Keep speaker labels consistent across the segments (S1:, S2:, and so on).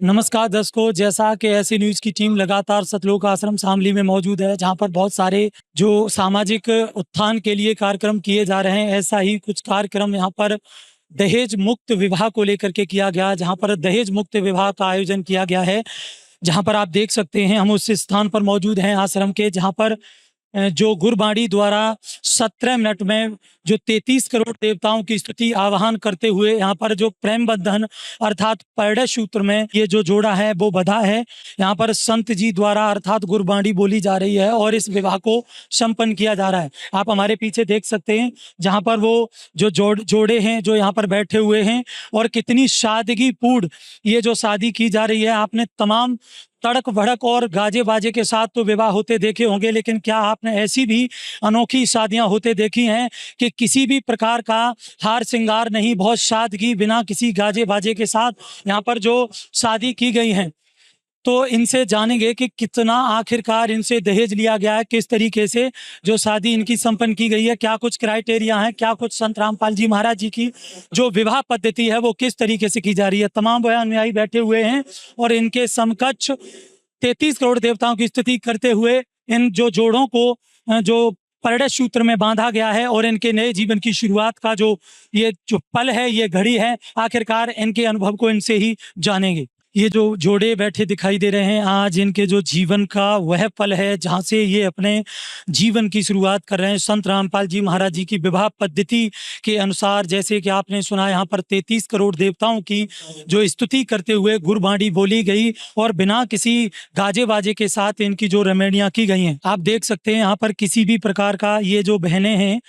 S1: नमस्कार दर्शकों, जैसा कि ऐसी न्यूज़ की टीम लगातार सतलोक आश्रम शामली में मौजूद है, जहां पर बहुत सारे जो सामाजिक उत्थान के लिए कार्यक्रम किए जा रहे हैं। ऐसा ही कुछ कार्यक्रम यहां पर दहेज मुक्त विवाह को लेकर के किया गया, जहां पर दहेज मुक्त विवाह का आयोजन किया गया है। जहां पर आप देख सकते हैं, हम उस स्थान पर मौजूद हैं आश्रम के, जहां पर जो गुरबाणी द्वारा 17 मिनट में जो 33 करोड़ देवताओं की स्तुति आवाहन करते हुए यहाँ पर जो प्रेम बंधन अर्थात पैड़े सूत्र में ये जो जोड़ा है वो बधा है। यहाँ पर संत जी द्वारा अर्थात गुरबाणी बोली जा रही है और इस विवाह को संपन्न किया जा रहा है। आप हमारे पीछे देख सकते हैं, जहाँ पर वो जो जोड़े हैं जो यहाँ पर बैठे हुए हैं, और कितनी सादगी पूर्ण ये जो शादी की जा रही है। आपने तमाम तड़क भड़क और गाजे बाजे के साथ तो विवाह होते देखे होंगे, लेकिन क्या आपने ऐसी भी अनोखी शादियां होते देखी हैं कि किसी भी प्रकार का हार श्रृंगार नहीं, बहुत सादगी बिना किसी गाजे बाजे के साथ यहाँ पर जो शादी की गई हैं। तो इनसे जानेंगे कि कितना आखिरकार इनसे दहेज लिया गया है, किस तरीके से जो शादी इनकी संपन्न की गई है, क्या कुछ क्राइटेरिया है, क्या कुछ संत रामपाल जी महाराज जी की जो विवाह पद्धति है वो किस तरीके से की जा रही है। तमाम वह अनुयायी बैठे हुए हैं और इनके समकक्ष 33 करोड़ देवताओं की स्तुति करते हुए इन जो जोड़ों को जो परिणय सूत्र में बांधा गया है और इनके नए जीवन की शुरुआत का जो ये जो पल है, ये घड़ी है, आखिरकार इनके अनुभव को इनसे ही जानेंगे। ये जो जोड़े बैठे दिखाई दे रहे हैं, आज इनके जो जीवन का वह पल है जहाँ से ये अपने जीवन की शुरुआत कर रहे हैं। संत रामपाल जी महाराज जी की विवाह पद्धति के अनुसार, जैसे कि आपने सुना, यहाँ पर 33 करोड़ देवताओं की जो स्तुति करते हुए गुरबाणी बोली गई और बिना किसी गाजे बाजे के साथ इनकी जो रमणियाँ की गई हैं। आप देख सकते हैं यहाँ पर किसी भी प्रकार का, ये जो बहनें हैं,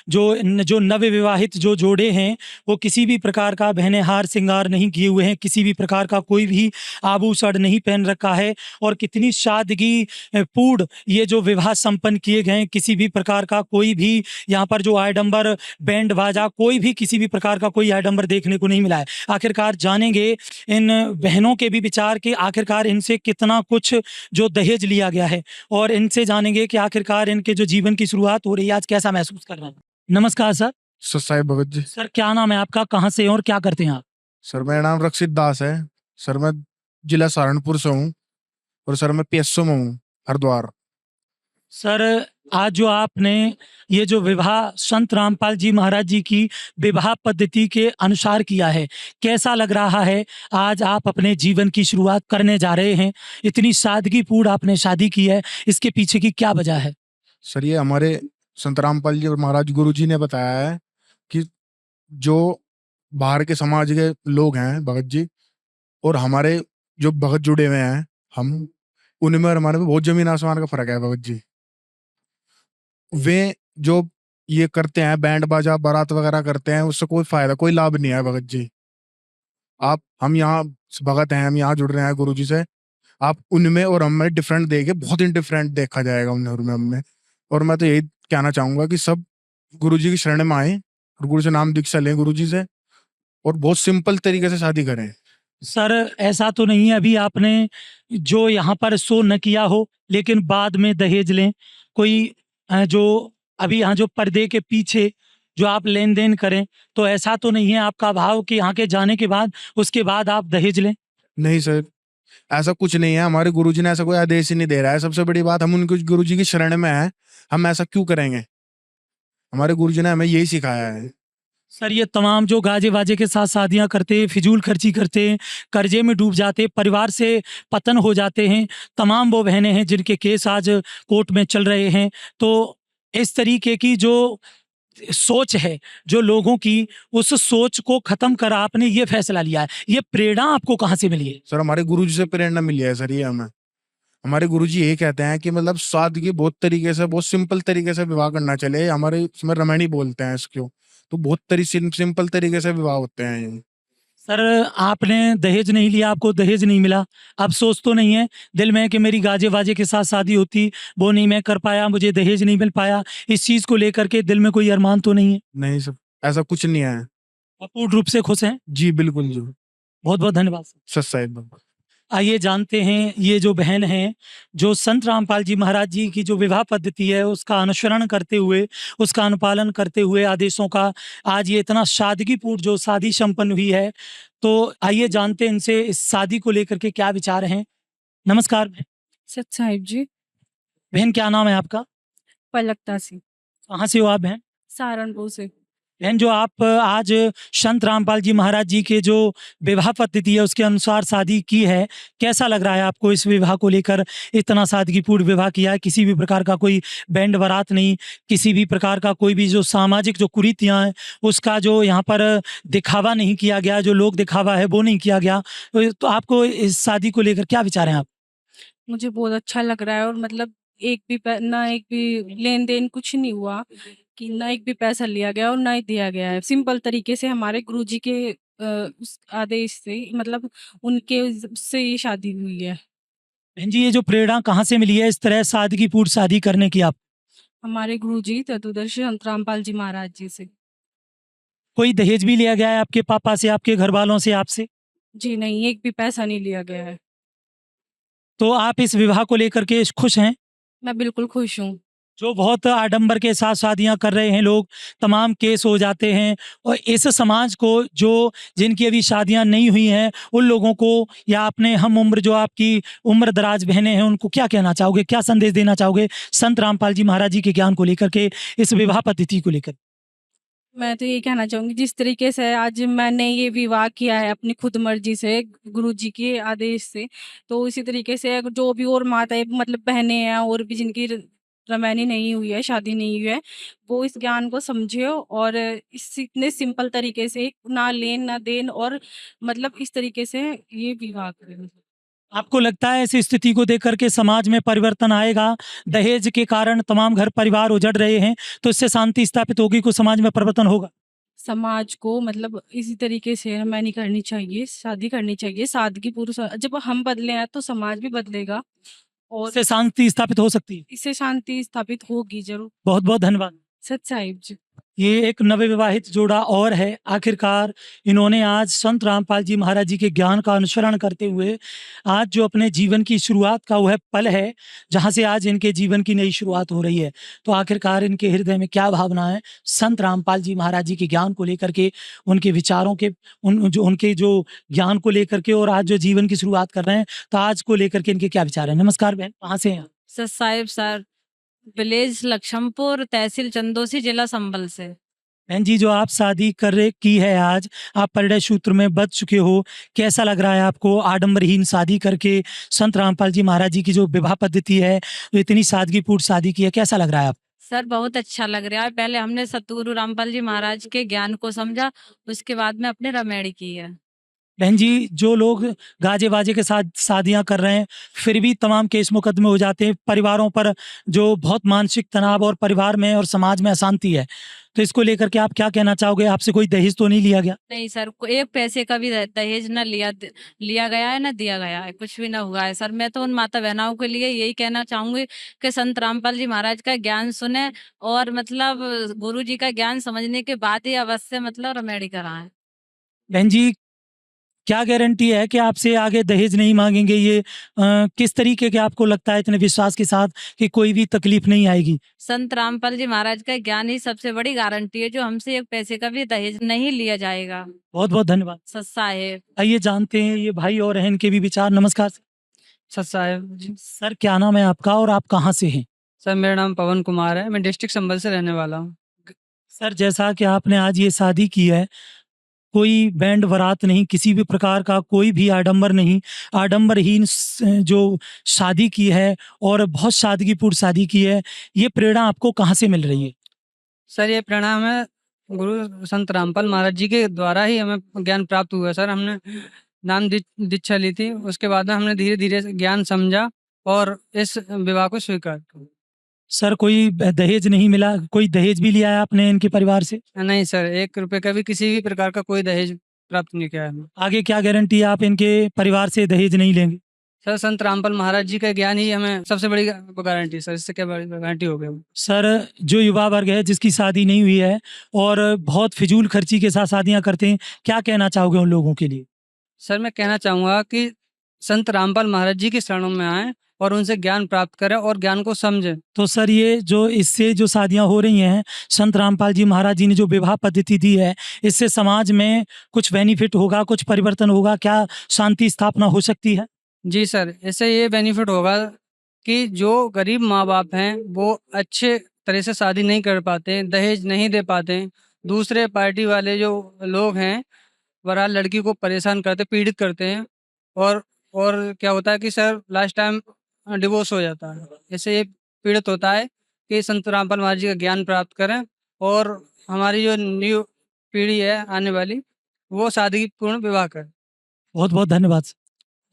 S1: जो नवविवाहित जो जोड़े हैं, वो किसी भी प्रकार का बहने हार श्रृंगार नहीं किए हुए हैं, किसी भी प्रकार का कोई भी आभूषण नहीं पहन रखा है, और कितनी सादगी पूर्ण ये जो विवाह संपन्न किए गए। किसी भी प्रकार का कोई भी यहाँ पर जो आडंबर बैंड बाजा, कोई भी किसी भी प्रकार का कोई आडंबर देखने को नहीं मिला है। आखिरकार जानेंगे इन बहनों के भी विचार के, आखिरकार इनसे कितना कुछ जो दहेज लिया गया है, और इनसे जानेंगे कि आखिरकार इनके जो जीवन की शुरुआत हो रही है, आज कैसा महसूस कर रहे हैं। नमस्कार सर।
S2: साईं भगत जी।
S1: सर, क्या नाम है आपका, कहाँ से हैं और क्या करते हैं आप।
S2: सर मेरा नाम रक्षित दास है। सर मैं जिला सहारनपुर से हूँ और सर मैं पीएसओ में हूँ, हरिद्वार।
S1: सर, आज जो आपने ये जो विवाह संत रामपाल जी महाराज जी की विवाह पद्धति के अनुसार किया है, कैसा लग रहा है। आज आप अपने जीवन की शुरुआत करने जा रहे हैं, इतनी सादगीपूर्ण आपने शादी की है, इसके पीछे की क्या वजह है।
S2: सर ये हमारे संत रामपाल जी और महाराज गुरु जी ने बताया है कि जो बाहर के समाज के लोग हैं भगत जी, और हमारे जो भगत जुड़े हुए हैं, हम उनमें और हमारे में बहुत जमीन आसमान का फर्क है भगत जी। वे जो ये करते हैं, बैंड बाजा बारात वगैरह करते हैं, उससे कोई फायदा कोई लाभ नहीं है भगत जी। हम यहाँ भगत हैं, हम यहाँ जुड़ रहे हैं गुरु जी से। आप उनमें और हम में डिफरेंट देखे, बहुत ही डिफरेंट देखा जाएगा उनमें और हमें। और मैं तो यही कहना चाहूंगा कि सब गुरु जी की शरण में आए और गुरु से नाम दीक्षा लें गुरु जी से, और बहुत सिंपल तरीके से शादी करें।
S1: सर, ऐसा तो नहीं है अभी आपने जो यहाँ पर शो न किया हो, लेकिन बाद में दहेज लें, कोई जो अभी यहाँ जो पर्दे के पीछे जो आप लेन देन करें, तो ऐसा तो नहीं है आपका भाव कि यहाँ के जाने के बाद उसके बाद आप दहेज लें।
S2: नहीं सर, ऐसा कुछ नहीं है। हमारे गुरुजी ने ऐसा कोई आदेश ही नहीं दे रहा है। सबसे बड़ी बात, हम उनके गुरुजी की शरण में हैं, हम ऐसा क्यों करेंगे। हमारे गुरुजी ने हमें यही सिखाया है।
S1: सर, ये तमाम जो गाजे बाजे के साथ शादियां करते, फिजूल खर्ची करते, कर्जे में डूब जाते, परिवार से पतन हो जाते हैं, तमाम वो बहनें हैं जिनके केस आज कोर्ट में चल रहे हैं। तो इस तरीके की जो सोच है जो लोगों की, उस सोच को खत्म कर आपने ये फैसला लिया है, ये प्रेरणा आपको कहाँ से मिली है।
S2: सर हमारे गुरुजी से प्रेरणा मिली है सर। ये हमें हमारे गुरुजी यही कहते हैं कि मतलब सादगी बहुत तरीके से, बहुत सिंपल तरीके से विवाह करना चले। हमारे इसमें रमणी बोलते हैं इसको, तो बहुत सिंपल तरीके से विवाह होते हैं ये।
S1: सर, आपने दहेज नहीं लिया, आपको दहेज नहीं मिला, अफसोस तो नहीं है दिल में कि मेरी गाजे बाजे के साथ शादी होती, वो नहीं मैं कर पाया, मुझे दहेज नहीं मिल पाया, इस चीज को लेकर के दिल में कोई अरमान तो नहीं है।
S2: नहीं सर, ऐसा कुछ नहीं है।
S1: आप पूर्ण रूप से खुश हैं।
S2: जी बिल्कुल जी।
S1: बहुत बहुत धन्यवाद सर।
S2: सच साहिब।
S1: आइए जानते हैं ये जो बहन हैं, जो संत रामपाल जी महाराज जी की जो विवाह पद्धति है उसका अनुसरण करते हुए, उसका अनुपालन करते हुए आदेशों का आज ये इतना सादगीपूर्ण जो शादी संपन्न हुई है। तो आइए जानते हैं इनसे इस शादी को लेकर के क्या विचार हैं। नमस्कार बहन।
S3: सत साहिब जी।
S1: बहन क्या नाम है आपका?
S3: पलकता सी।
S1: कहाँ से हो आप बहन?
S3: सहारनपुर से।
S1: बहन जो आप आज संत रामपाल जी महाराज जी के जो विवाह पद्धति है उसके अनुसार शादी की है, कैसा लग रहा है आपको इस विवाह को लेकर? इतना सादगीपूर्ण विवाह किया है, किसी भी प्रकार का कोई बैंड बारात नहीं, किसी भी प्रकार का कोई भी जो सामाजिक जो कुरीतियाँ हैं उसका जो यहाँ पर दिखावा नहीं किया गया, जो लोक दिखावा है वो नहीं किया गया। तो आपको इस शादी को लेकर क्या विचार हैं आप?
S3: मुझे बहुत अच्छा लग रहा है और मतलब ना एक भी लेन देन कुछ नहीं हुआ कि ना एक भी पैसा लिया गया और ना ही दिया गया है। सिंपल तरीके से हमारे गुरुजी के उस आदेश से मतलब उनके से ये शादी हुई है।
S1: बहन जी ये जो प्रेरणा कहाँ से मिली है इस तरह सादगीपूर्ण शादी करने की आप?
S3: हमारे गुरुजी चतुर्दशी संत रामपाल जी महाराज जी से।
S1: कोई दहेज भी लिया गया है आपके पापा से, आपके घर वालों से, आपसे?
S3: जी नहीं, एक भी पैसा नहीं लिया गया है।
S1: तो आप इस विवाह को लेकर के खुश हैं?
S3: मैं बिल्कुल खुश हूँ।
S1: जो बहुत आडंबर के साथ शादियां कर रहे हैं लोग, तमाम केस हो जाते हैं और इस समाज को जो जिनकी अभी शादियां नहीं हुई हैं उन लोगों को या अपने हम उम्र जो आपकी उम्र दराज बहनें हैं उनको क्या कहना चाहोगे, क्या संदेश देना चाहोगे संत रामपाल जी महाराज जी के ज्ञान को लेकर के, इस विवाह पद्धति को लेकर?
S3: मैं तो ये कहना चाहूंगी जिस तरीके से आज मैंने ये विवाह किया है अपनी खुद मर्जी से गुरुजी के आदेश से, तो इसी तरीके से अगर जो भी और माताएं मतलब बहनें हैं और भी जिनकी रमैनी नहीं हुई है, शादी नहीं हुई है, वो इस ज्ञान को समझे और इस इतने सिंपल तरीके से ना लेन ना देन और मतलब इस तरीके से ये विवाह करें।
S1: आपको लगता है ऐसी स्थिति को देख करके समाज में परिवर्तन आएगा? दहेज के कारण तमाम घर परिवार उजड़ रहे हैं, तो इससे शांति स्थापित होगी, कुछ समाज में परिवर्तन होगा?
S3: समाज को मतलब इसी तरीके से रमैनी करनी चाहिए, शादी करनी चाहिए, सादगी जब हम बदले हैं तो समाज भी बदलेगा और
S1: इससे शांति स्थापित हो सकती है।
S3: इससे शांति स्थापित होगी जरूर।
S1: बहुत बहुत धन्यवाद।
S3: सत साहिब जी।
S1: ये एक नवविवाहित जोड़ा और है। आखिरकार इन्होंने आज संत रामपाल जी महाराज जी के ज्ञान का अनुसरण करते हुए आज जो अपने जीवन की शुरुआत का वह पल है जहाँ से आज इनके जीवन की नई शुरुआत हो रही है। तो आखिरकार इनके हृदय में क्या भावना है संत रामपाल जी महाराज जी के ज्ञान को लेकर के, उनके विचारों के उनके जो ज्ञान को लेकर के और आज जो जीवन की शुरुआत कर रहे हैं, तो आज को लेकर के इनके क्या विचार है? नमस्कार बहन, कहाँ से हैं?
S4: सत साहिब सर, विलेज लक्ष्मपुर, तहसील चंदोसी, जिला संभल से।
S1: बहन जी जो आप शादी की है आज, आप परिणय सूत्र में बच चुके हो, कैसा लग रहा है आपको आडंबरहीन शादी करके? संत रामपाल जी महाराज जी की जो विवाह पद्धति है, जो इतनी सादगीपूर्ण शादी की है, कैसा लग रहा है आप?
S4: सर बहुत अच्छा लग रहा है। पहले हमने सतगुरु रामपाल जी महाराज के ज्ञान को समझा, उसके बाद में अपने रमेड़ी की है।
S1: बहन जी जो लोग गाजे बाजे के साथ शादियां कर रहे हैं फिर भी तमाम केस मुकदमे हो जाते हैं, परिवारों पर जो बहुत मानसिक तनाव और परिवार में और समाज में अशांति है, तो इसको लेकर के आप क्या कहना चाहोगे? आपसे कोई दहेज तो नहीं लिया गया?
S4: नहीं सर, एक पैसे का भी दहेज न लिया गया है, न दिया गया है, कुछ भी ना हुआ है सर। मैं तो उन माता बहनों के लिए यही कहना चाहूंगी कि संत रामपाल जी महाराज का ज्ञान सुने और मतलब गुरु जी का ज्ञान समझने के बाद ही अवश्य मतलब रमेड़ी कराएं।
S1: बहन जी क्या गारंटी है कि आपसे आगे दहेज नहीं मांगेंगे? ये किस तरीके के आपको लगता है इतने विश्वास के साथ कि कोई भी तकलीफ नहीं आएगी?
S4: संत रामपाल जी महाराज का ज्ञान ही सबसे बड़ी गारंटी है, जो हमसे एक पैसे का भी दहेज नहीं लिया जाएगा।
S1: बहुत बहुत धन्यवाद।
S4: सत साहिब।
S1: आइए जानते हैं ये भाई और बहन के भी विचार। नमस्कार
S5: सत साहिब जी।
S1: सर, क्या नाम है आपका और आप कहाँ से हैं?
S5: सर मेरा नाम पवन कुमार है, मैं डिस्ट्रिक्ट संभल से रहने वाला हूँ।
S1: सर जैसा कि आपने आज ये शादी की है, कोई बैंड बारात नहीं, किसी भी प्रकार का कोई भी आडंबर नहीं, आडंबरहीन जो शादी की है और बहुत सादगीपूर्ण शादी की है, ये प्रेरणा आपको कहाँ से मिल रही है?
S5: सर ये प्रेरणा हमें गुरु संत रामपाल महाराज जी के द्वारा ही हमें ज्ञान प्राप्त हुआ। सर हमने नाम दीक्षा ली थी, उसके बाद में हमने धीरे धीरे ज्ञान समझा और इस विवाह को स्वीकार किया।
S1: सर कोई दहेज नहीं मिला? कोई दहेज भी लिया है आपने इनके परिवार से?
S5: नहीं सर, 1 रुपए का भी किसी भी प्रकार का कोई दहेज प्राप्त नहीं किया है हमें।
S1: आगे क्या गारंटी है आप इनके परिवार से दहेज नहीं लेंगे?
S5: सर संत रामपाल महाराज जी का ज्ञान ही हमें सबसे बड़ी गारंटी है सर, इससे क्या बड़ी गारंटी हो गई?
S1: सर जो युवा वर्ग है जिसकी शादी नहीं हुई है और बहुत फिजूल खर्ची के साथ शादियां करते हैं, क्या कहना चाहोगे उन लोगों के लिए?
S5: सर मैं कहना चाहूँगा कि संत रामपाल महाराज जी के शरणों में आएं और उनसे ज्ञान प्राप्त करें और ज्ञान को समझें।
S1: तो सर ये जो इससे जो शादियां हो रही हैं, संत रामपाल जी महाराज जी ने जो विवाह पद्धति दी है, इससे समाज में कुछ बेनिफिट होगा, कुछ परिवर्तन होगा, क्या शांति स्थापना हो सकती है?
S5: जी सर, इससे ये बेनिफिट होगा कि जो गरीब माँ बाप हैं वो अच्छे तरह से शादी नहीं कर पाते, दहेज नहीं दे पाते, दूसरे पार्टी वाले जो लोग हैं बहरहाल लड़की को परेशान करते, पीड़ित करते हैं और क्या होता है कि सर लास्ट टाइम डिवोर्स हो जाता है। इससे ये पीड़ित होता है कि संत रामपाल महाराज जी का ज्ञान प्राप्त करें और हमारी जो न्यू पीढ़ी है आने वाली वो सादगीपूर्ण विवाह करें।
S1: बहुत बहुत धन्यवाद।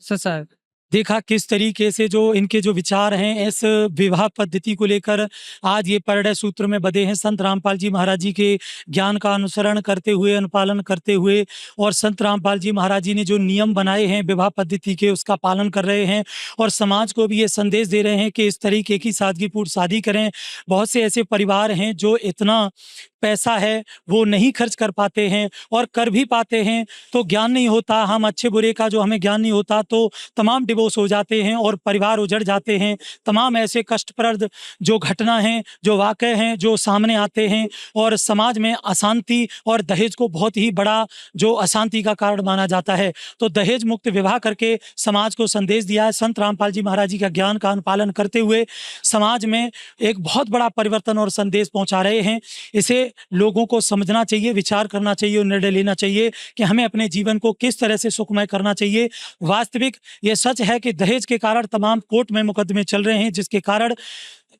S5: सर साहब
S1: देखा किस तरीके से जो इनके जो विचार हैं इस विवाह पद्धति को लेकर आज ये परिणय सूत्र में बंधे हैं। संत रामपाल जी महाराज जी के ज्ञान का अनुसरण करते हुए, अनुपालन करते हुए, और संत रामपाल जी महाराज जी ने जो नियम बनाए हैं विवाह पद्धति के उसका पालन कर रहे हैं और समाज को भी ये संदेश दे रहे हैं कि इस तरीके की सादगीपूर्ण शादी करें। बहुत से ऐसे परिवार हैं जो इतना पैसा है वो नहीं खर्च कर पाते हैं और कर भी पाते हैं तो ज्ञान नहीं होता, हम अच्छे बुरे का जो हमें ज्ञान नहीं होता तो तमाम डिवोर्स हो जाते हैं और परिवार उजड़ जाते हैं। तमाम ऐसे कष्टप्रद जो घटना हैं, जो वाक़ये हैं, जो सामने आते हैं और समाज में अशांति और दहेज को बहुत ही बड़ा जो अशांति का कारण माना जाता है। तो दहेज मुक्त विवाह करके समाज को संदेश दिया है। संत रामपाल जी महाराज जी का ज्ञान का अनुपालन करते हुए समाज में एक बहुत बड़ा परिवर्तन और संदेश पहुंचा रहे हैं। इसे लोगों को समझना चाहिए, विचार करना चाहिए और निर्णय लेना चाहिए कि हमें अपने जीवन को किस तरह से सुखमय करना चाहिए। वास्तविक ये सच है कि दहेज के कारण तमाम कोर्ट में मुकदमे चल रहे हैं, जिसके कारण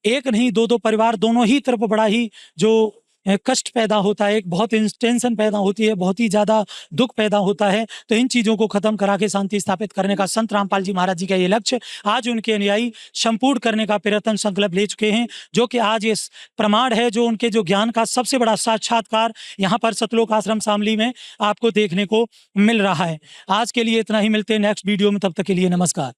S1: एक नहीं दो परिवार दोनों ही तरफ बड़ा ही जो कष्ट पैदा होता है, एक बहुत टेंशन पैदा होती है, बहुत ही ज़्यादा दुख पैदा होता है। तो इन चीज़ों को ख़त्म करा के शांति स्थापित करने का संत रामपाल जी महाराज जी का ये लक्ष्य आज उनके अनुयायी संपूर्ण करने का प्रयत्न संकल्प ले चुके हैं, जो कि आज ये प्रमाण है जो उनके जो ज्ञान का सबसे बड़ा साक्षात्कार यहाँ पर सतलोक आश्रम शामली में आपको देखने को मिल रहा है। आज के लिए इतना ही, मिलते हैं नेक्स्ट वीडियो में, तब तक के लिए नमस्कार।